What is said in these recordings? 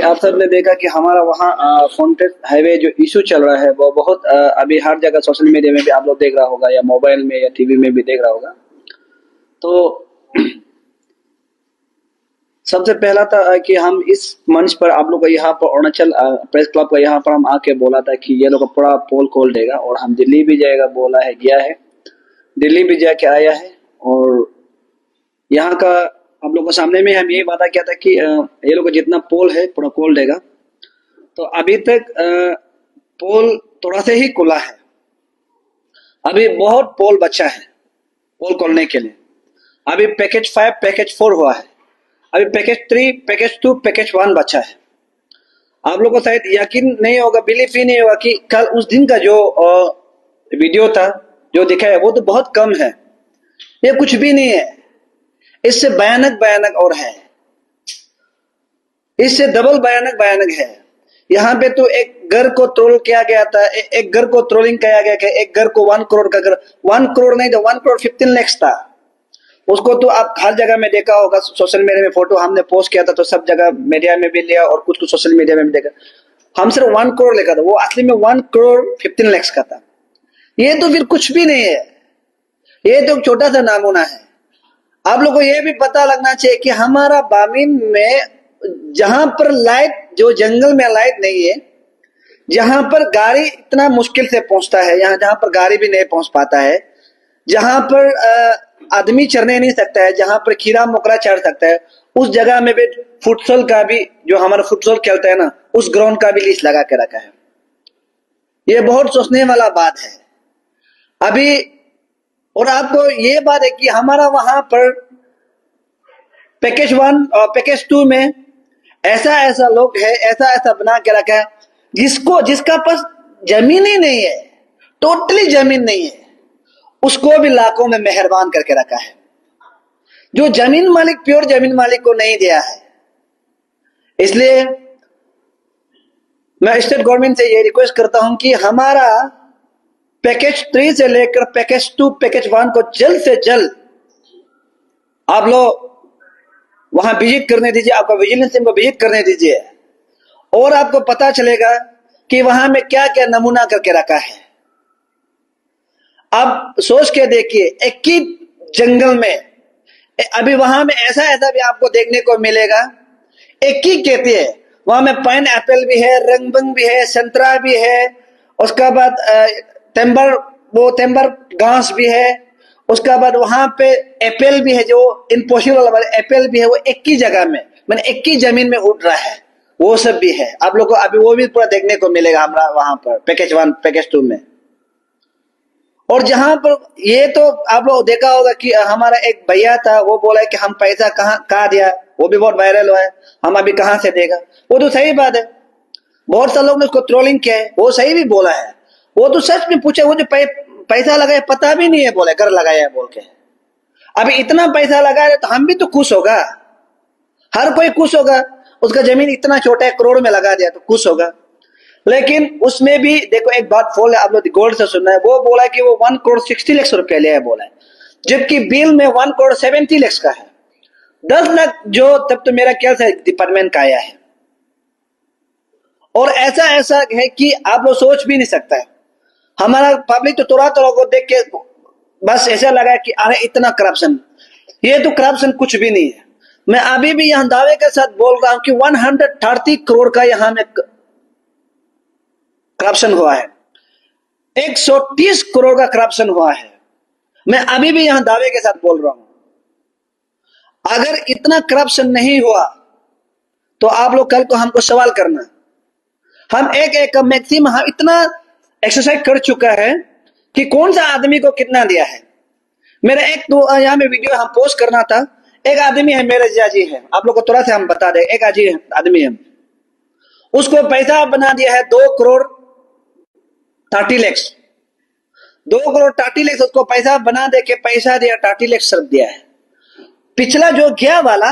आप सबने देखा कि हमारा वहाँ फ्रंटेड हाईवे जो इशू चल रहा है वो बहुत अभी हर जगह सोशल मीडिया में भी आप लोग देख रहा होगा या मोबाइल में या टीवी में भी देख रहा होगा। तो सबसे पहला था कि हम इस मंच पर आप लोग को यहाँ पर अरुणाचल प्रेस क्लब का यहाँ पर हम आके बोला था कि ये लोग पूरा पोल खोल देगा और हम दिल्ली भी जाएगा बोला है, गया है, दिल्ली भी जाके आया है। और यहाँ का आप लोग के सामने में हम यही वादा किया था कि ये लोग का जितना पोल है पूरा खोल देगा। तो अभी तक पोल थोड़ा से ही खुला है, अभी बहुत पोल बचा है पोल खोलने के लिए। अभी पैकेज 5 पैकेज 4 हुआ है, अभी पैकेज 3 पैकेज 2 पैकेज 1 बचा है। आप लोग को शायद यकीन नहीं होगा, बिलीव ही नहीं होगा कि कल उस दिन का जो वीडियो था जो दिखा है वो तो बहुत कम है, ये कुछ भी नहीं है। इससे भयानक भयानक और है, इससे डबल भयानक भयानक है। यहाँ पे तो एक घर को ट्रोल किया गया था, एक घर को ट्रोलिंग किया गया कि एक घर को 1 करोड़ का घर, 1 करोड़ नहीं तो 1 करोड़ 15 लाख था। उसको तो आप हर जगह में देखा होगा, सोशल मीडिया में फोटो हमने पोस्ट किया था तो सब जगह मीडिया में भी लिया और कुछ कुछ सोशल मीडिया में भी देखा। हम सिर्फ 1 करोड़ लिखा था, वो असली में 1 करोड़ 15 लाख का था। ये तो फिर कुछ भी नहीं है, ये तो छोटा सा नमूना है। आप लोगों को ये भी पता लगना चाहिए कि हमारा बामिन में जहां पर लाइट, जो जंगल में लाइट नहीं है, जहां पर गाड़ी इतना मुश्किल से पहुंचता है, यहाँ जहां पर गाड़ी भी नहीं पहुंच पाता है, जहां पर आदमी चढ़ने नहीं सकता है, जहां पर खीरा मोकरा चढ़ सकता है, उस जगह में भी फुटसॉल का भी, जो हमारा फुटसॉल खेलता है ना, उस ग्राउंड का भी लिस्ट लगा के रखा है। ये बहुत सोचने वाला बात है अभी। और आपको ये बात है कि हमारा वहां पर पैकेज 1 और पैकेज 2 में ऐसा ऐसा लोग है, ऐसा ऐसा बना के रखा है जिसका पास जमीन ही नहीं है, टोटली जमीन नहीं है, उसको भी लाखों में मेहरबान करके रखा है। जो जमीन मालिक, प्योर जमीन मालिक को नहीं दिया है। इसलिए मैं स्टेट गवर्नमेंट से ये रिक्वेस्ट करता हूं कि हमारा पैकेज 3 से लेकर पैकेज 2 पैकेज 1 को जल्द से जल्द आप लोग वहां विजिट करने दीजिए, आपका विजिलेंस टीम को विजिट करने दीजिए और आपको पता चलेगा कि वहां में क्या क्या नमूना करके रखा है। आप सोच के देखिए, एक ही जंगल में अभी वहां में ऐसा ऐसा भी आपको देखने को मिलेगा। एक ही कहते हैं वहां में पाइन एप्पल भी है, रंगबंग भी है, संतरा भी है, उसका बाद तेम्बर घास भी है, उसका बाद वहां पे एप्पल भी है, जो इम्पॉसिबल वाला एप्पल भी है, वो एक ही जगह में, मैंने एक ही जमीन में उड़ रहा है, वो सब भी है। आप लोग को अभी वो भी पूरा देखने को मिलेगा हमारा वहां पर पैकेज 1 पैकेज 2 में। और जहां पर ये तो आप लोग देखा होगा कि हमारा एक भैया था, वो बोला है कि हम पैसा कहाँ दिया, वो भी बहुत वायरल हुआ है, हम अभी कहां से देगा। वो तो सही बात है, बहुत सारे लोग ने उसको ट्रोलिंग किया है, वो सही भी बोला है। वो तो सच में पूछा, वो जो पैसा लगाया पता भी नहीं है, बोले घर लगाया बोल के। अभी इतना पैसा लगा रहे तो हम भी तो खुश होगा, हर कोई खुश होगा। उसका जमीन इतना छोटा है, करोड़ में लगा दिया तो खुश होगा। लेकिन उसमें भी देखो एक बात फॉल है, आप लोग गोल्ड से सुनना है, वो बोला कि वो 1 करोड़ 60 लाख रुपया लिया है बोला है, जबकि बिल में 1 करोड़ 70 लाख का है। 10 लाख जो तब तो मेरा ख्याल से डिपार्टमेंट का आया है। और ऐसा ऐसा है कि आप लोग सोच भी नहीं सकता है। हमारा पब्लिक तो थोड़ा को देख के बस ऐसा लगा कि अरे इतना करप्शन, ये तो करप्शन कुछ भी नहीं है। मैं अभी भी यहां दावे के साथ बोल रहा हूं कि 130 करोड़ का यहां में करप्शन हुआ है, 130 करोड़ का करप्शन हुआ है। मैं अभी भी यहां दावे के साथ बोल रहा हूं। अगर इतना करप्शन नहीं हुआ तो आप लोग कल को हमको सवाल करना। हम एक मैक्सिमम हम इतना एक्सरसाइज कर चुका है कि कौन सा आदमी को कितना दिया है। मेरा एक दो यहाँ में वीडियो हम पोस्ट करना था, एक आदमी है मेरे जियाजी है, आप लोग को थोड़ा सा हम बता दें, एक आदमी है, उसको पैसा बना दिया है 2 करोड़ 30 लाख, 2 करोड़ 30 लाख उसको पैसा बना दे के पैसा दिया, 30 लाख सिर्फ दिया है। पिछला जो गया वाला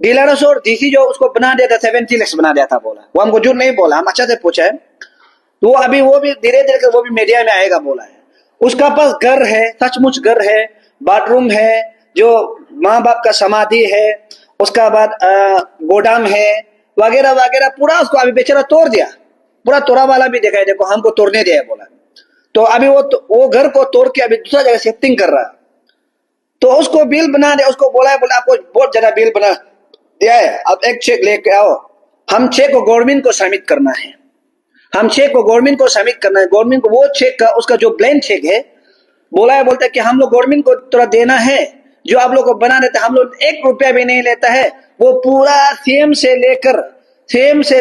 डीलर्स और डीसी जो उसको बना दिया था 70 लाख बना दिया था बोला, वो हमको झूठ नहीं बोला, हम अच्छा से पूछा है। तो अभी वो भी धीरे धीरे वो भी मीडिया में आएगा बोला है। उसका पास घर है, सचमुच घर है, बाथरूम है, जो माँ बाप का समाधि है, उसका बाद गोदाम है, वगैरह वगैरह पूरा उसको अभी बेचारा तोड़ दिया, पूरा तोड़ा वाला भी देखा है, देखो हमको तोड़ने दिया बोला। तो अभी वो घर को तोड़ के अभी दूसरा जगह शिफ्टिंग कर रहा है। तो उसको बिल बना दे, उसको बोला है, बोला आपको बहुत ज्यादा बिल बना दिया है, आप एक चेक लेके आओ, हम चेक को गवर्नमेंट को सबमिट करना है, हम चेक को गवर्नमेंट को सबमिट करना है। गवर्नमेंट को वो चेक का उसका जो ब्लैंक चेक है बोला है, बोलता है कि हम लोग गवर्नमेंट को थोड़ा देना है, जो आप लोग को बना देते हम लोग 1 रुपया भी नहीं लेता है। वो पूरा सीएम से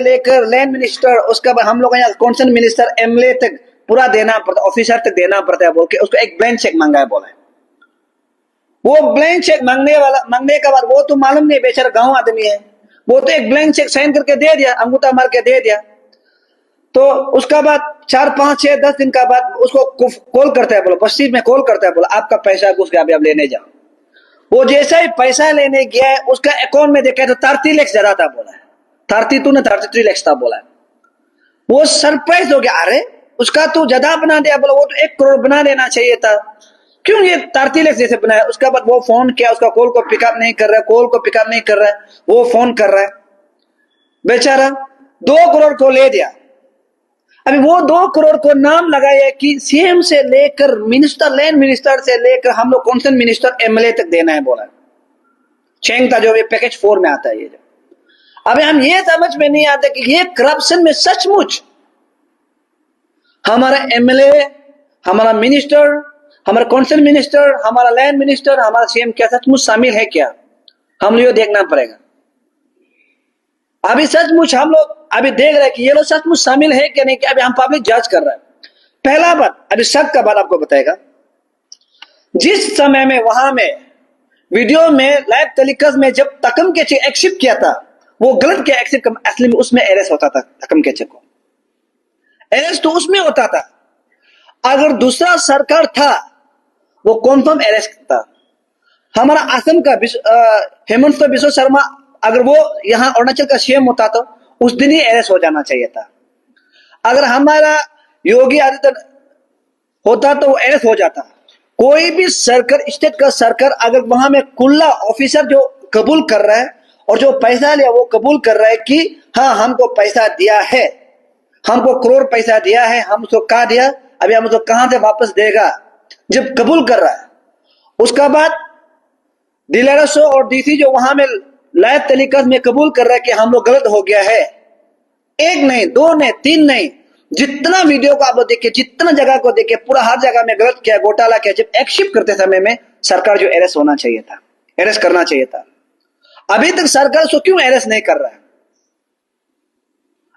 लेकर लैंड मिनिस्टर, उसका बाद हम लोग यहाँ कॉन्सर्न मिनिस्टर एमएलए तक पूरा देना पड़ता, ऑफिसर तक देना पड़ता है बोल के उसको एक ब्लैंक चेक मांगा है बोला है। वो ब्लैंक चेक मांगने के बाद वो तो मालूम नहीं बेचारा गांव आदमी है, वो तो एक ब्लैंक चेक साइन करके दे दिया, अंगूठा मार के दे दिया। तो उसका बाद 4, 5, 6, 10 दिन का बाद उसको कॉल करता है, बोला बस्ती में कॉल करता है, बोला आपका पैसा घुस गया, अभी आप लेने जाओ। वो जैसा ही पैसा लेने गया है उसका अकाउंट में देखा तो 33 लाख ज्यादा था बोला है, 32 ना 33 लाख था बोला है। वो सरप्राइज हो गया, अरे उसका तो ज्यादा बना दिया, बोला वो तो 1 करोड़ बना देना चाहिए था, क्यों ये 33 लाख जैसे बनाया। उसका बाद वो फोन किया, उसका कॉल को पिकअप नहीं कर रहा है, कॉल को पिकअप नहीं कर रहा है, वो फोन कर रहा है, बेचारा 2 करोड़ को ले दिया। अभी वो 2 करोड़ को नाम लगाया कि सीएम से लेकर मिनिस्टर, लैंड मिनिस्टर से लेकर हम लोग कॉन्सर्न मिनिस्टर एमएलए तक देना है बोला, चेंग था जो ये पैकेज 4 में आता है ये। अभी हम ये समझ में नहीं आता कि ये करप्शन में सचमुच हमारा एमएलए, हमारा मिनिस्टर, हमारा कॉन्सर्न मिनिस्टर, हमारा लैंड मिनिस्टर, हमारा सीएम क्या सचमुच शामिल है क्या, हम लोग देखना पड़ेगा। अभी सचमुच हम लोग अभी देख रहे हैं कि ये लोग सचमुच शामिल है क्या नहीं, कि अभी हम पब्लिक जज कर रहे हैं। पहला बात, अभी शक का बात आपको बताएगा, जिस समय में वहां में वीडियो में लाइव टेलीकास्ट में जब तकम के चेक एक्सेप्ट किया था, वो गलत किया एक्सेप्ट, असली में उसमें अरेस्ट होता था, तकम के चेक को अरेस्ट तो उसमें होता था। अगर दूसरा सरकार था वो कॉन्फर्म अरेस्ट था। हमारा असम का हेमंत बिश्व शर्मा, अगर वो यहाँ अरुणाचल का सीएम होता तो उस दिन ही अरेस्ट हो जाना चाहिए था। अगर हमारा योगी आदित्यनाथ होता तो वो अरेस्ट हो जाता। कोई भी सरकार, स्टेट का सरकार अगर वहां में खुला ऑफिसर जो कबूल कर रहा है और जो पैसा लिया वो कबूल कर रहा है कि हाँ हमको पैसा दिया है, हमको करोड़ पैसा दिया है, हम उसको कहा दिया, अभी हम उसको कहां से वापस देगा, जब कबूल कर रहा है, उसका बाद डीलरसो और डीसी जो वहां में लाइव टेलीकास्ट में कबूल कर रहा है कि हम लोग गलत हो गया है, 1 नहीं 2 नहीं 3 नहीं, जितना वीडियो को आप लोग देखिए, जितना जगह को देखिए, पूरा हर जगह में गलत किया, घोटाला किया। जब एक्सेप्ट करते समय में सरकार जो अरेस्ट होना चाहिए था, अरेस्ट करना चाहिए था, अभी तक सरकार उसको क्यों अरेस्ट नहीं कर रहा है।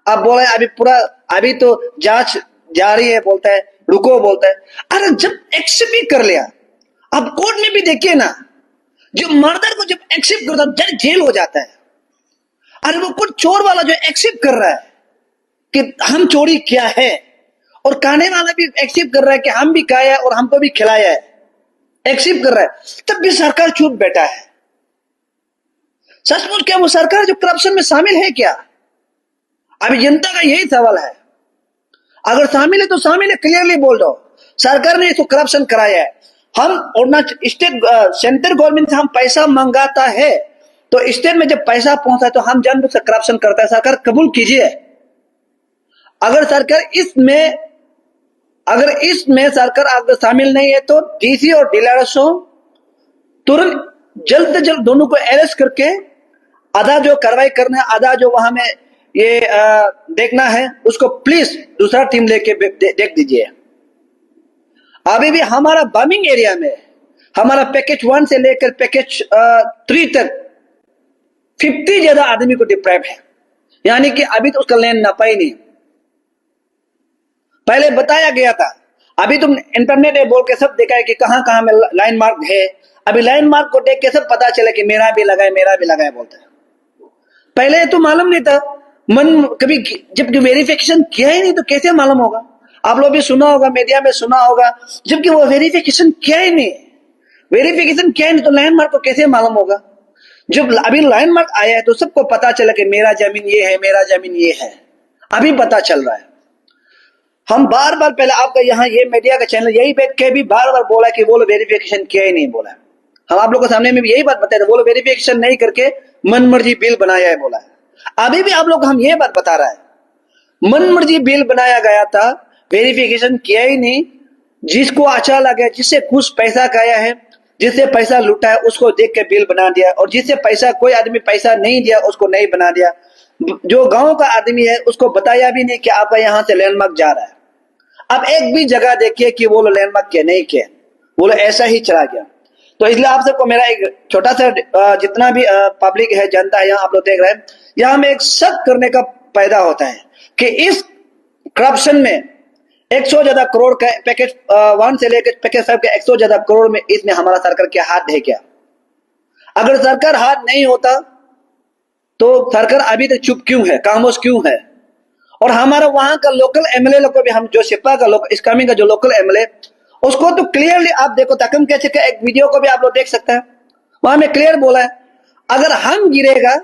अब बोला अभी पूरा, अभी तो जांच जारी है, बोलता है रुको, बोलता है अरे जब एक्सेप्ट भी कर लिया, अब कोर्ट में भी देखिए ना, जो मर्डर को जब एक्सेप्ट करता है जेल हो जाता है। अरे वो कुछ चोर वाला जो एक्सेप्ट कर रहा है कि हम चोरी किया है, और खाने वाला भी एक्सेप्ट कर रहा है कि हम भी खाया है और हमको भी खिलाया है, एक्सेप्ट कर रहा है, तब भी सरकार चुप बैठा है। सचमुच क्या वो सरकार जो करप्शन में शामिल है क्या? अभी जनता का यही सवाल है। अगर शामिल है तो शामिल है, क्लियरली बोल दो। सरकार ने इसको करप्शन कराया है। हम स्टेट सेंट्रल गवर्नमेंट से हम पैसा मंगाता है तो स्टेट में जब पैसा पहुंचा है तो हम जानबूझ से करप्शन करता है। सरकार कबूल कीजिए, अगर सरकार इसमें सरकार अगर शामिल नहीं है तो डीसी और डीलरसों तुरंत जल्द से जल्द दोनों को अरेस्ट करके आधा जो कार्रवाई करना है, आधा जो वहां में ये देखना है, उसको प्लीज दूसरा टीम लेके देख दीजिए। अभी भी हमारा बर्मिंग एरिया में हमारा पैकेज 1 से लेकर पैकेज 3 तक 50 ज्यादा आदमी को डिप्राइव है, यानी कि अभी तो उसका लैंड ना पाई नहीं। पहले बताया गया था, अभी तुम इंटरनेट है बोल के सब देखा है कि कहां कहां में लाइन मार्क है। अभी लाइन मार्क को देख के सब पता चला कि मेरा भी लगा है, मेरा भी लगा है बोलता है। पहले तो मालूम नहीं था, मन कभी जब वेरिफिकेशन किया ही नहीं तो कैसे मालूम होगा। आप लोग भी सुना होगा, मीडिया में सुना होगा, जबकि वो वेरिफिकेशन किया ही नहीं, वेरिफिकेशन किया ही नहीं तो लाइन मार्क को कैसे मालूम होगा। जब अभी लाइन मार्क आया है तो सबको पता चला कि मेरा जमीन ये है, मेरा जमीन ये है, अभी पता चल रहा है। हम बार बार पहले आपका यहाँ ये मीडिया का चैनल यही बैठ के भी बार बार बोला कि वो लोग वेरिफिकेशन किया ही नहीं बोला। हम आप लोगों के सामने में भी यही बात बताए थे, वो लोग वेरिफिकेशन नहीं करके मन मर्जी बिल बनाया है बोला है। अभी भी आप लोग हम ये बात बता रहा है, मनमर्जी बिल बनाया गया था, वेरिफिकेशन किया ही नहीं, जिसको अच्छा लगे, जिससे कुछ पैसा खाया है, जिससे पैसा लूटा है, उसको देख के बिल बना दिया, और जिससे पैसा कोई आदमी पैसा नहीं दिया उसको नहीं बना दिया। जो गांव का आदमी है उसको बताया भी नहीं कि आपका यहाँ से लैंडमार्क जा रहा है। अब एक भी जगह देखिए कि वो लैंडमार्क किया नहीं किया, वो ऐसा ही चला गया। तो इसलिए आप सबको मेरा एक छोटा सा जितना भी पब्लिक है, जनता है, यहाँ आप लोग देख रहे हैं, यहाँ में एक शक करने का पैदा होता है कि इस करप्शन में 100 ज्यादा करोड़ का पैकेज 1 से लेकर पैकेज 5 के 100 ज्यादा करोड़ में इसमें हमारा सरकार के हाथ है क्या? अगर सरकार हाथ नहीं होता तो सरकार अभी तक चुप क्यों है, खामोश क्यों है? और हमारा वहां का लोकल एमएलए लोग को भी, हम जो सिपा का लोग इस्कामी का जो लोकल एमएलए, उसको तो क्लियरली आप देखो, तकम कैसे का एक वीडियो को भी आप लोग देख सकते हैं, वहां में क्लियर बोला है अगर हम गिरेगा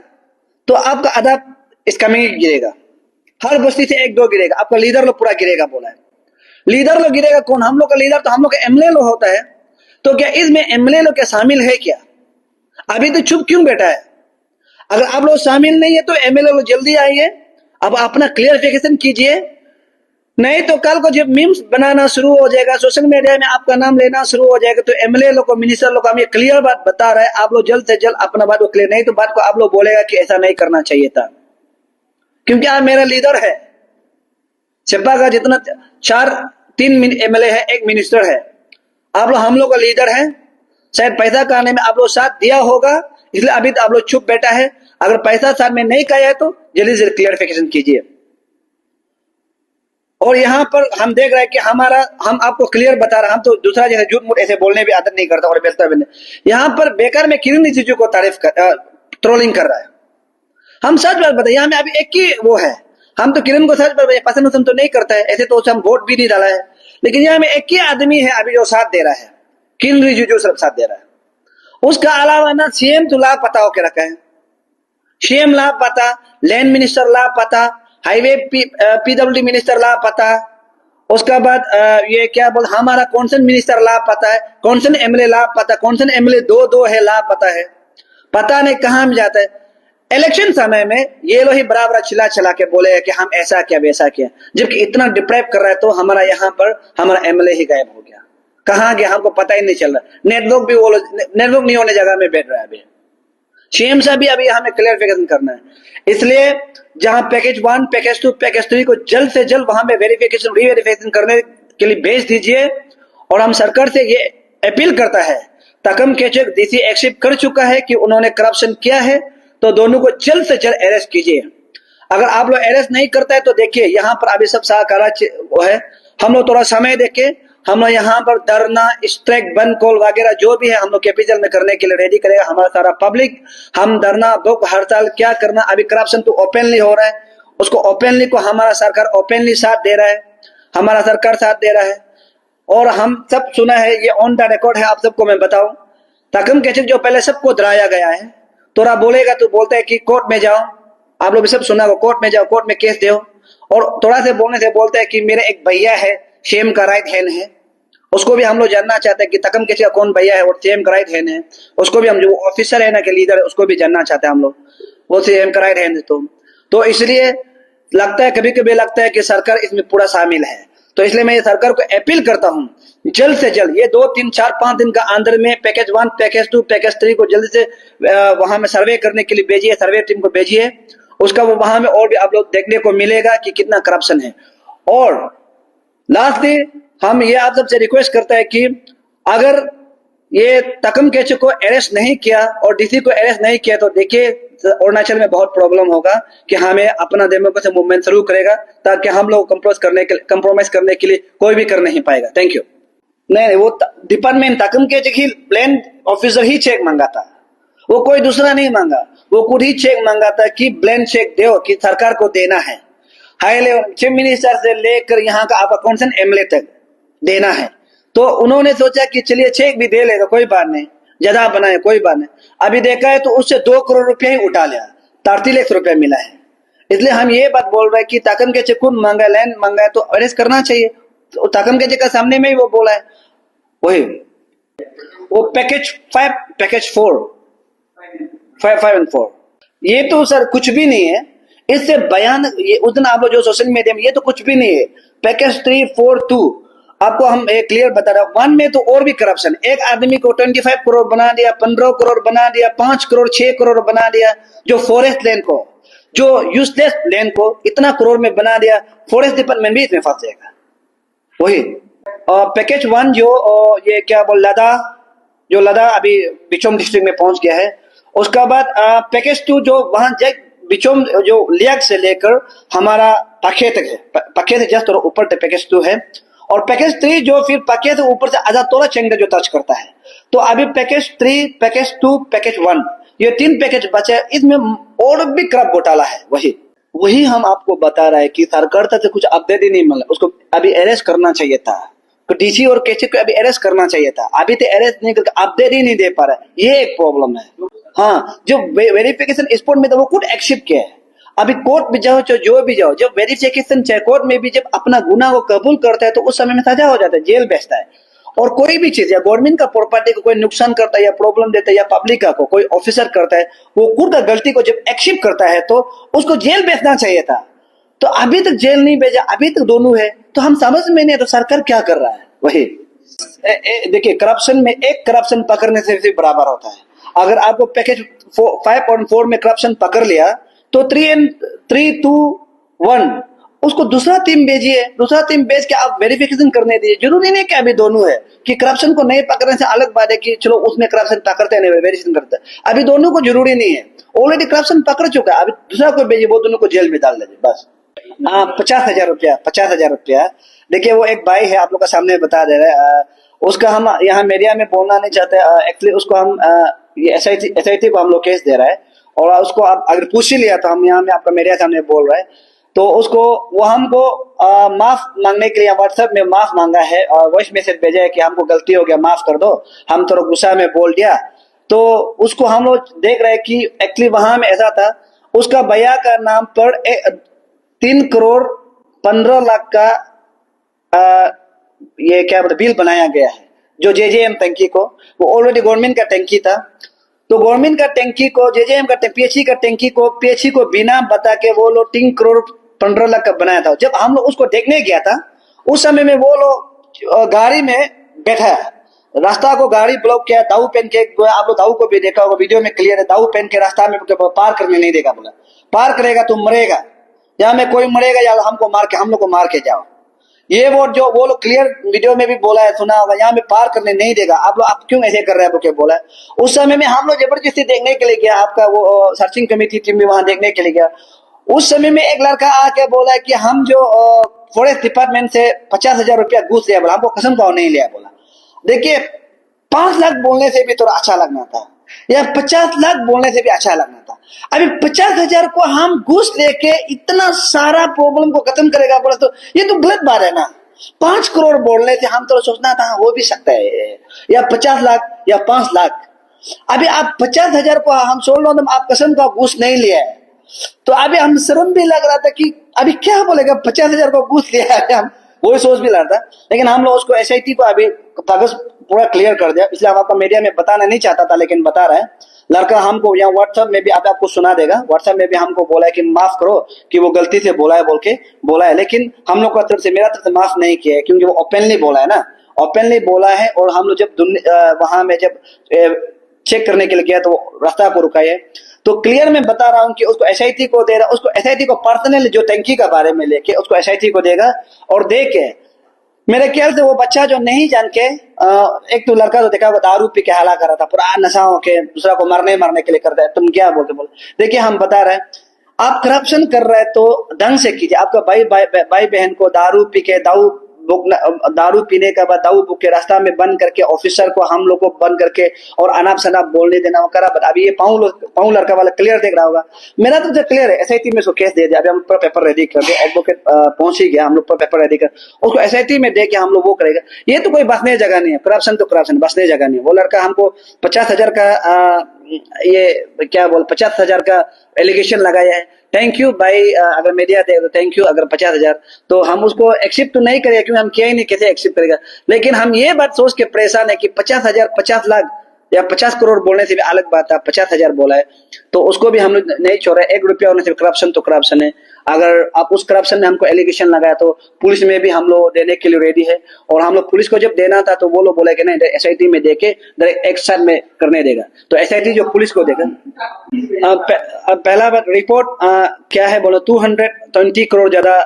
तो आपका आधा इस्कामी गिरेगा, हर बस्ती से 1-2 गिरेगा, आपका लीडर लोग पूरा गिरेगा बोला है। लीडर लोग गिरेगा कौन? हम लोग का लीडर तो हम लोग का एमएलए लोग होता है। तो क्या इसमें एमएलए लोग क्या शामिल है क्या? अभी तो चुप क्यों बैठा है? अगर आप लोग शामिल नहीं है तो एमएलए लोग जल्दी आइए, अब अपना क्लियरिफिकेशन कीजिए, नहीं तो कल को जब मीम्स बनाना शुरू हो जाएगा, सोशल मीडिया में आपका नाम लेना शुरू हो जाएगा, तो एमएलए लोग को, मिनिस्टर लोग को हम ये क्लियर बात बता रहे हैं, आप लोग जल्द से जल्द अपना बात को क्लियर, नहीं तो बात को आप लोग बोलेगा कि ऐसा नहीं करना चाहिए था, क्योंकि आप मेरा लीडर है। छिपा का जितना 3 एमएलए है, 1 मिनिस्टर है, आप लोग हम लोग का लीडर है। शायद पैसा खाने में आप लोग साथ दिया होगा, इसलिए अभी तो आप लोग चुप बैठा है। अगर पैसा साथ में नहीं खाया है तो जल्दी से क्लियरिफिकेशन कीजिए। और यहाँ पर हम देख रहे हैं कि हम आपको क्लियर बता रहे हैं, हम तो दूसरा जैसे झूठ मूठ ऐसे बोलने भी आदत नहीं करता और बेचता भी नहीं। यहाँ पर बेकार में किरण रिजिजू को ट्रोलिंग कर रहा है। हम सच बात बताए, यहाँ में अभी एक ही वो है, हम तो किरण को सच बात पसंद तो नहीं करता है, ऐसे तो हम वोट भी नहीं डाला है, लेकिन यहाँ में एक ही आदमी है अभी जो साथ दे रहा है, किरण रिजिजू सिर्फ साथ दे रहा है। उसका अलावा ना सीएम तो लापता होकर रखा है, सीएम लापता, लैंड मिनिस्टर लापता, हाईवे पीडब्ल्यूडी मिनिस्टर लापता, उसका बाद ये क्या बोल, हमारा कौंसन मिनिस्टर लापता है, कौंसन एमएलए लापता, कौंसन एमएलए 2-2 है लापता है, पता नहीं कहां में जाता है। इलेक्शन समय में ये लोग ही बराबर चिल्ला के बोले कि हम ऐसा किया वैसा किया, जबकि इतना डिप्राइव कर रहा है, तो हमारा यहाँ पर हमारा एमएलए ही गायब हो गया, कहाँ गया हमको पता ही नहीं चल रहा। नेटवर्क भी वो नेटवर्क नहीं होने जगह में बैठ रहा है। अभी सीएम से भी अभी हमें क्लियरिफिकेशन करना है, इसलिए जहां पैकेज 1, पैकेज 2, पैकेज 3 को जल्द से जल्द वहां पे वेरिफिकेशन रीवेरिफिकेशन करने के लिए भेज दीजिए। और हम सरकार से ये अपील करता है, तकम केचक डीसी एक्सेप्ट कर चुका है कि उन्होंने करप्शन किया है, तो दोनों को जल्द से जल्द अरेस्ट कीजिए। अगर आप लोग अरेस्ट नहीं करता है तो देखिए यहाँ पर अभी सब सहकारा वो है, हम लोग थोड़ा समय देके हम लोग यहाँ पर धरना, स्ट्राइक, बंद कॉल वगैरह जो भी है हम लोग कैपिटल में करने के लिए रेडी करेगा हमारा सारा पब्लिक। हम धरना, भूख हड़ताल क्या करना, अभी करप्शन तो ओपनली हो रहा है, उसको ओपनली को हमारा सरकार ओपनली साथ दे रहा है, हमारा सरकार साथ दे रहा है। और हम सब सुना है, ये ऑन द रिकॉर्ड है, आप सबको मैं बताऊं, तकम केचक जो पहले सबको डराया गया है, थोड़ा बोलेगा तो बोलता है कि कोर्ट में जाओ, आप लोग भी सब सुना हो, कोर्ट में जाओ, कोर्ट में केस दो, और थोड़ा से बोलने से बोलता है कि मेरे एक भैया है, सीएम का राइट हैंड है, उसको भी हम लोग जानना चाहते हैं कि तकम केचक कौन भैया है और सीएम का राइट हैंड है, उसको भी हम जो ऑफिसर है ना के लीडर है उसको भी जानना चाहते हैं हम लोग, वो सीएम का राइट हैंड है। तो इसलिए लगता है, कभी कभी लगता है कि सरकार इसमें पूरा शामिल है। तो इसलिए मैं सरकार को अपील करता हूं, जल्द से जल्द ये 2, 3, 4, 5 दिन का अंदर में पैकेज 1, पैकेज 2, पैकेज 3 को जल्दी से वहां में सर्वे करने के लिए भेजिए, सर्वे टीम को भेजिए, उसका वो वहां में और भी आप लोग देखने को मिलेगा कि कितना करप्शन है। और लास्टली हम ये आप सबसे रिक्वेस्ट करते हैं कि अगर ये तकम केचक को अरेस्ट नहीं किया और डीसी को अरेस्ट नहीं किया तो देखिए अरुणाचल में बहुत प्रॉब्लम होगा कि हमें अपना डेमोक्रेसी मूवमेंट शुरू करेगा, ताकि हम लोग कंप्रोमाइज करने के लिए कोई भी कर नहीं पाएगा। Thank you. नहीं, वो डिपार्टमेंट तकम केचक ही ब्लैंड ऑफिसर ही चेक मांगा था, वो कोई दूसरा नहीं मांगा, वो खुद ही चेक मांगा था कि ब्लैंड चेक दो कि सरकार को देना है, हाई लेवल चीफ मिनिस्टर से लेकर यहाँ का आपका कौन सा एमएलए तक देना है। तो उन्होंने सोचा कि चलिए चेक भी दे लेगा, कोई बात नहीं, ज्यादा बनाए कोई बात नहीं। अभी देखा है तो उससे 2 करोड़ रुपया ही उठा लिया, 33 लाख रुपया मिला है। इसलिए हम ये बात बोल रहे हैं कि तकम केचक खुद मांगा, लैंड मांगा है तो अरेस्ट करना चाहिए। तो तकम केचक का सामने में ही वो बोला है, वही वो पैकेज 5, पैकेज 4, 5 and 4 ये तो सर कुछ भी नहीं है, इससे बयान ये उस दिन आप लोग जो सोशल मीडिया में, ये तो कुछ भी नहीं है। पैकेज 342 आपको हम एक क्लियर बता रहा हूं, 1 में तो और भी करप्शन, एक आदमी को 25 करोड़ बना दिया, 15 करोड़ बना दिया, 5 करोड़ 6 करोड़ बना दिया, जो फॉरेस्ट लैंड को, जो यूजलेस लैंड को इतना करोड़ में बना दिया, फॉरेस्ट डिपार्टमेंट भी इसमें फंस जाएगा। वही पैकेज 1 जो ये क्या बोल लद्दाख, जो लद्दाख अभी बिचोम डिस्ट्रिक्ट में पहुंच गया है। उसका बाद पैकेज 2 जो वहां बिचोम जो लियाक से लेकर हमारा पखे तक है, पखे से जस्ट और ऊपर तक पैकेज 2 है। और पैकेज 3 जो फिर पखे से ऊपर से आधा तोला चेंगा जो टच करता है। तो अभी पैकेज 3, पैकेज 2, पैकेज 1 ये 3 पैकेज बचे, इसमें और भी क्रप घोटाला है। वही हम आपको बता रहे हैं कि सरकार से कुछ अपडेट ही नहीं मिला, उसको अभी अरेस्ट करना चाहिए था, तो डीसी और केसी को अभी अरेस्ट करना चाहिए था, अभी तो अरेस्ट नहीं करके अपडेट ही नहीं दे पा रहा है, ये एक प्रॉब्लम है। हाँ, जो वेरिफिकेशन स्पॉट में था वो खुद एक्सेप्ट किया है। अभी कोर्ट में जाओ जो भी जाओ, जब वेरिफिकेशन चाहे कोर्ट में भी जब अपना गुनाह को कबूल करता है तो उस समय में सजा हो जाता है, जेल भेजता है। और कोई भी चीज या गवर्नमेंट का प्रॉपर्टी को कोई नुकसान करता है या प्रॉब्लम देता है या पब्लिक का को कोई ऑफिसर करता है, वो खुद का गलती को जब एक्सेप्ट करता है तो उसको जेल भेजना चाहिए था। तो अभी तक जेल नहीं भेजा, अभी तक दोनों है, तो हम समझ में नहीं, तो सरकार क्या कर रहा है। वही देखिए, करप्शन में एक करप्शन पकड़ने से भी बराबर होता है। अगर आपको पैकेज 5 और 4 में करप्शन पकड़ लिया तो 3, 2, 1 उसको दूसरा टीम भेजिए, दूसरा टीम भेज के आप वेरिफिकेशन करने दीजिए। जरूरी नहीं कि अभी दोनों है, कि करप्शन को नहीं पकड़ने से अलग बात है कि चलो उसमें करप्शन पकड़ते नहीं वेरिफिकेशन करते, अभी दोनों को जरूरी नहीं है। ऑलरेडी करप्शन पकड़ चुका है, अभी दूसरा कोई भेजिए, वो दोनों को जेल में डाल दीजिए बस। 50,000 रुपया, 50,000 रुपया। देखिए वो एक भाई है, आप लोग का सामने बता दे रहे हैं, उसका हम यहाँ मीडिया में बोलना नहीं चाहते, एक्चुअली उसको हम ये एसआईटी को हम लोग केस दे रहा है, और उसको आप अगर पूछ ही लिया तो हम यहाँ में आपका मीडिया सामने बोल रहे हैं, तो उसको वो हमको माफ मांगने के लिए व्हाट्सएप में माफ मांगा है और वॉइस मैसेज भेजा है कि हमको गलती हो गया, माफ कर दो, हम थोड़ा गुस्सा में बोल दिया। तो उसको हम लोग देख रहे हैं कि एक्चुअली वहां में ऐसा था, उसका भैया का नाम पर 3 करोड़ 15 लाख का ये क्या बोलते बिल बनाया गया है, जो जेजेएम टंकी को, वो ऑलरेडी गवर्नमेंट का टंकी था, तो गवर्नमेंट का टंकी को, जेजेएम का पीएचई का टंकी को, पीएचई को बिना बता के वो लोग 3 करोड़ 15 लाख का बनाया था। जब हम लोग उसको देखने गया था उस समय में वो लोग गाड़ी में बैठा है, रास्ता को गाड़ी ब्लॉक किया, दाऊ पहन के, आप लोग दाऊ को भी देखा होगा, वीडियो में क्लियर है, दाऊ पहन के रास्ता में पार करने नहीं देगा, बोला पार करेगा तो मरेगा, या में कोई मरेगा या हमको मार के, हम लोग को मार के जाओ। ये वो जो वो लोग क्लियर वीडियो में भी बोला है, सुना होगा, यहाँ में पार करने नहीं देगा, आप लोग आप क्यों ऐसे कर रहे हैं बोल बोला है। उस समय में हम लोग जबरदस्ती देखने के लिए गया, आपका वो सर्चिंग कमेटी टीम भी वहां देखने के लिए गया। उस समय में एक लड़का आके बोला कि हम जो फॉरेस्ट डिपार्टमेंट से 50,000 रुपया घूस लिया, बोला हमको कसम का नहीं लिया। बोला देखिए 5 लाख बोलने से भी थोड़ा अच्छा लगना था, या 50 लाख बोलने से भी अच्छा लगना था। अभी 50,000 को हम घूस लेके इतना सारा प्रॉब्लम को खत्म करेगा बोला, तो ये तो गलत बात है ना। 5 करोड़ बोलने से हम तो सोचना था हो भी सकता है, या 50 लाख या 5 लाख। अभी आप 50,000 को हम सोच लो, आप कसम का घूस नहीं लिया है, तो अभी हम शर्म भी लग रहा था कि अभी क्या बोलेगा, 50,000 को घूस लिया है, हम वही सोच भी रहा था। लेकिन हम लोग उसको एसआईटी को अभी कागज पूरा क्लियर कर दिया, इसलिए हम आपका मीडिया में बताना नहीं चाहता था, लेकिन बता रहे हैं। लड़का हमको यहाँ व्हाट्सएप में भी आपको सुना देगा, व्हाट्सएप में भी हमको बोला है कि माफ करो कि वो गलती से बोला है बोल के बोला है, लेकिन हम लोग का तरफ से, मेरा तरफ से माफ नहीं किया है, क्योंकि वो ओपनली बोला है ना, ओपनली बोला है। और हम लोग जब वहां में जब चेक करने के लिए गया तो रास्ता को रुका है, तो क्लियर मैं बता रहा हूं कि उसको एसआईटी को दे रहा, उसको एसआईटी को पर्सनली जो टंकी का बारे में लेके उसको एसआईटी को देगा, और दे के मेरे ख्याल से वो बच्चा जो नहीं जान के एक तो लड़का तो देखा, वो दारू पी के हाला कर रहा था, पूरा नशा हो के दूसरा को मारने के लिए करता है, तुम क्या बोलते बोले। देखिए हम बता रहे हैं, आप करप्शन कर रहे हैं तो ढंग से कीजिए। आपका भाई बहन को दारू पी के दारू पीने के बाद दाऊ बुक के रास्ता में बंद करके, ऑफिसर को हम लोग को बंद करके और अनाप शनाप बोलने देना वो करा। अभी ये पाऊ लड़का वाला क्लियर देख रहा होगा, मेरा तो क्लियर है, एसआईटी में उसको केस दे दिया। अभी हम पूरा पेपर रेडी कर दिया, एडवोकेट पहुंच ही गया, हम लोग पूरा पेपर रेडी कर उसको एसआईटी में दे के हम लोग वो करेगा। ये तो कोई बसने जगह नहीं है, करप्शन तो करप्शन, बसने जगह नहीं है। वो लड़का हमको 50,000 का ये क्या बोल 50,000 का एलिगेशन लगाया है। थैंक यू भाई, अगर मीडिया दे तो थैंक यू। अगर 50,000 तो हम उसको एक्सेप्ट तो नहीं करेगा, क्योंकि हम किया ही नहीं, कैसे एक्सेप्ट करेगा। लेकिन हम ये बात सोच के परेशान है कि 50,000 50 लाख या 50 करोड़ बोलने से भी अलग बात है, 50,000 बोला है तो उसको भी हम लोग नहीं छोड़ रहे। 1 रुपया होने से करप्शन तो करप्शन है। अगर आप उस करप्शन में हमको एलिगेशन लगाया तो पुलिस में भी हम लोग देने के लिए रेडी है। और हम लोग पुलिस को जब देना था तो वो लोग बोले कि नहीं, एसआईटी में देके एक साथ में करने देगा। तो एसआईटी जो पुलिस को देगा। पहला बात रिपोर्ट क्या है बोलो, 220 करोड़ ज्यादा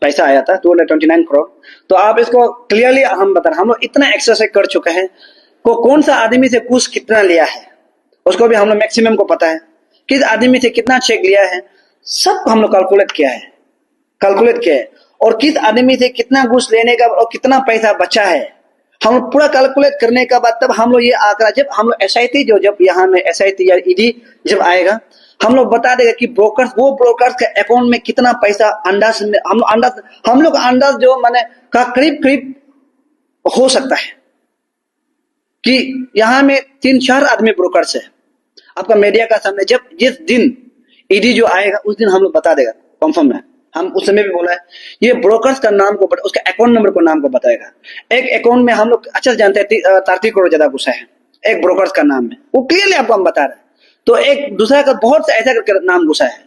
पैसा आया था, 229 करोड़। तो आप इसको क्लियरली हम बता रहे, हम लोग इतना एक्सरसाइज कर चुके हैं को कौन सा आदमी से घूस कितना लिया है उसको भी हम लोग मैक्सिमम को पता है, किस आदमी से कितना चेक लिया है सब हम लोग कैलकुलेट किया है, और किस आदमी से कितना घूस लेने का और कितना पैसा बचा है हम लोग पूरा कैलकुलेट करने का बाद तब हम लोग ये आंकड़ा जब हम लोग एसआईटी जब यहाँ में एसआईटी या ईडी जब आएगा हम लोग बता देगा कि ब्रोकर्स के अकाउंट में कितना पैसा अंदाज में हम लोग अंदाज जो माने का करीब हो सकता है कि यहाँ में 3-4 आदमी ब्रोकर्स है। आपका मीडिया का सामने जब जिस दिन ईडी जो आएगा उस दिन हम लोग बता देगा कंफर्म है। हम उस समय भी बोला है ये ब्रोकर्स का नाम को उसके अकाउंट नंबर को नाम को बताएगा। एक अकाउंट में हम लोग अच्छा जानते हैं 33 करोड़ ज्यादा घुसा है एक ब्रोकर्स का नाम में, वो क्लियरली आपको हम बता रहे हैं। तो एक दूसरा का बहुत सा ऐसा करके नाम घुसा है।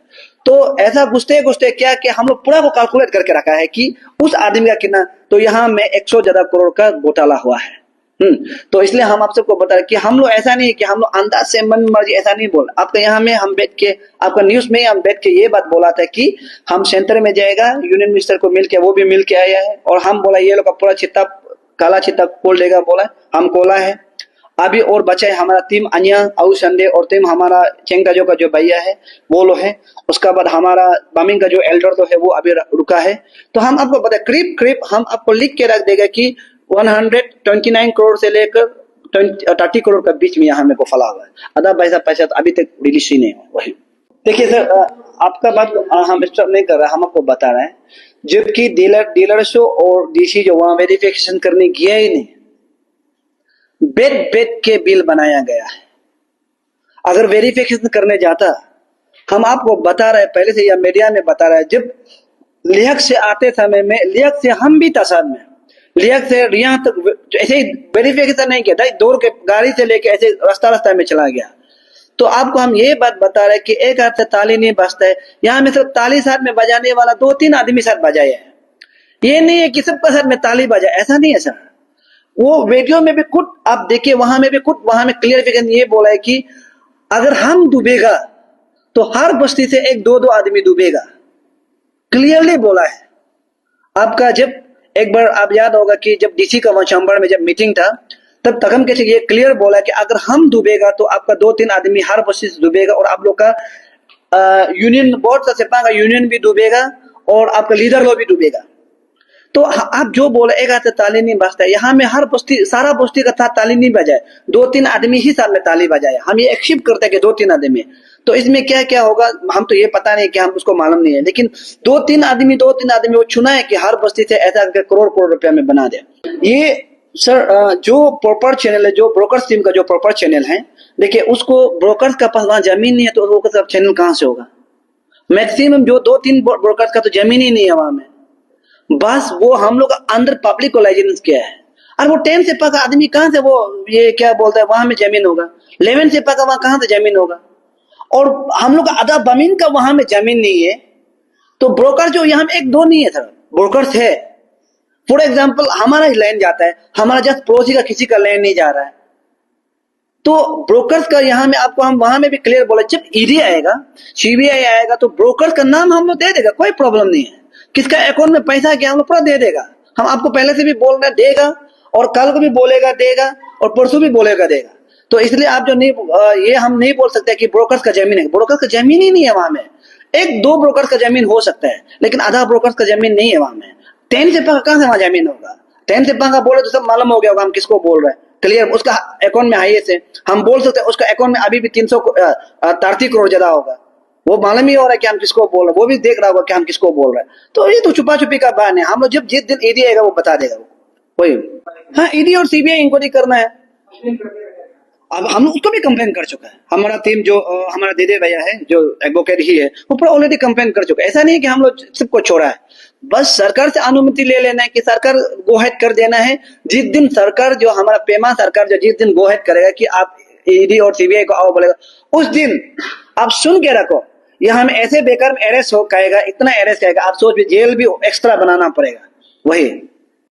तो ऐसा घुसते क्या कि हम लोग पूरा को कैलकुलेट करके रखा है कि उस आदमी का कितना, तो यहाँ में 100 ज्यादा करोड़ का घोटाला हुआ है। तो इसलिए हम आप सबको बता रहे कि हम लोग ऐसा नहीं कि हम लोग अंदाज से मन मर्जी ऐसा नहीं बोल। आपका यहाँ में हम बैठ के आपका न्यूज में हम बैठ के ये बात बोला था कि हम सेंटर में जाएगा, यूनियन मिनिस्टर को मिल के वो भी मिल के आया है और हम बोला ये लोग का पूरा चित्ता काला चित्ता खोल देगा, बोला हम खोला है। अभी और बचा है हमारा टीम अन्या आउ संडे और टीम हमारा चेंगटाजो का जो भैया है वो लोग है। उसका बाद हमारा बामिंग का जो एल्डर तो है वो अभी रुका है। तो हम आपको बता करीब हम आपको लिख के रख देगा कि 129 करोड़ से लेकर 30 करोड़ का बीच में यहाँ में को फला हुआ है। आधा पैसा तो अभी तक रिलीज ही नहीं हुआ। वही देखिए सर, आपका बात हम डिस्टर्ब नहीं कर रहे, हम आपको बता रहे हैं जबकि डीलर शो और डीसी जो वहां वेरिफिकेशन करने गया ही नहीं, बेट के बिल बनाया गया है। अगर वेरिफिकेशन करने जाता हम आपको बता रहे पहले से या मीडिया में बता रहे, जब लिहक से आते समय में लिहक से हम भी था साथ में, लिहक से यहाँ तक ऐसे ही वेरिफिकेशन नहीं किया, दौड़ के गाड़ी से लेके ऐसे रास्ता में चला गया। तो आपको हम ये बात बता रहे कि एक हाथ से ताली नहीं बजता है, यहाँ में सिर्फ ताली साथ में बजाने वाला 2-3 आदमी साथ बजाए है। ये नहीं है कि सबका साथ में ताली बजाए, ऐसा नहीं है सर। वो वीडियो में भी खुद आप देखिए, वहां में भी खुद वहां में क्लियरिफिकेशन ये बोला है कि अगर हम डूबेगा तो हर बस्ती से 1-2 आदमी डूबेगा, क्लियरली बोला है। आपका जब एक बार आप याद होगा कि जब डीसी का वहां चंबड़ में जब मीटिंग था तब तगम कैसे ये क्लियर बोला कि अगर हम डूबेगा तो आपका 2-3 आदमी हर बस्ती से डूबेगा और आप लोग का यूनियन बोर्ड का सेपा का यूनियन भी डूबेगा और आपका लीडर लोग भी डूबेगा। तो आप जो बोले एक हाथ से ताली नहीं बजता है, यहाँ में हर बस्ती सारा बस्ती का साथ ताली नहीं बजाए, 2-3 आदमी ही साथ में ताली बजाए। हम ये एक्सेप्ट करते हैं कि 2-3 आदमी, तो इसमें क्या होगा हम तो ये पता नहीं कि हम उसको मालूम नहीं है, लेकिन 2-3 आदमी वो चुना है कि हर बस्ती से ऐसा करोड़ रुपया में बना दे। ये सर जो प्रॉपर चैनल है, जो ब्रोकर्स टीम का जो प्रॉपर चैनल है, देखिए उसको ब्रोकर्स का पास वहां जमीन नहीं है तो वो चैनल कहां से होगा। मैक्सिमम जो 2-3 ब्रोकर्स का तो जमीन ही नहीं है वहां में, बस वो हम लोग अंदर पब्लिक को लाइसेंस किया है। और वो 10 से पका आदमी कहां से वो ये क्या बोलता है वहां में जमीन होगा, 11 से पका वहां कहां से जमीन होगा। और हम लोग आधा जमीन का वहां में जमीन नहीं है, तो ब्रोकर जो यहाँ में 1-2 नहीं है सर, ब्रोकर्स है। फॉर एग्जाम्पल हमारा लैंड जाता है, हमारा जस्ट पड़ोसी का किसी का लैंड नहीं जा रहा है, तो ब्रोकर्स का यहाँ में आपको हम वहां में भी क्लियर बोला, जब ईडी आएगा सीबीआई आएगा तो ब्रोकर्स का नाम हम लोग दे देगा, कोई प्रॉब्लम नहीं है। किसका अकाउंट में पैसा है क्या हम लोग पूरा दे देगा। हम आपको पहले से भी बोल रहे देगा और कल को भी बोलेगा देगा और परसों भी बोलेगा देगा। तो इसलिए आप जो नहीं ये हम नहीं बोल सकते कि ब्रोकर्स का जमीन है, ब्रोकर्स का जमीन ही नहीं है वहां में। 1-2 ब्रोकर्स का जमीन हो सकता है लेकिन आधा ब्रोकर्स का जमीन नहीं है वहां में। 10 से पका कहां से वहां जमीन होगा। 10 से पका बोले तो सब मालूम हो गया होगा हम किसको बोल रहे हैं, क्लियर। उसका अकाउंट में हाईएस्ट है, हम बोल सकते हैं उसका अकाउंट में अभी भी 330 करोड़ ज्यादा होगा, वो मालूम ही हो रहा है कि हम किसको बोल रहे हैं, वो भी देख रहा होगा कि हम किसको बोल रहे हैं। तो ये तो छुपा छुपी का बहाना है। हम लोग जब जिस दिन ईडी आएगा वो बता देगा वो वही। हाँ, ईडी और सीबीआई इंक्वायरी करना है। अब हम उसको भी कंप्लेन कर चुका है, हमारा टीम जो हमारा दीदी भैया है जो एडवोकेट ही है वो पूरा ऑलरेडी कंप्लेन कर चुका है। ऐसा नहीं कि हम लोग सबको छोड़ा है, बस सरकार से अनुमति ले लेना है कि सरकार गोहेड कर देना है। जिस दिन सरकार जो हमारा पेमा सरकार जो जिस दिन गोहेड करेगा कि आप ईडी और सीबीआई को आओ बोलेगा, उस दिन आप सुन के रखो, ये हम ऐसे बेकार अरेस्ट हो कहेगा, इतना अरेस्ट कहेगा, आप सोच भी जेल भी एक्स्ट्रा बनाना पड़ेगा। वही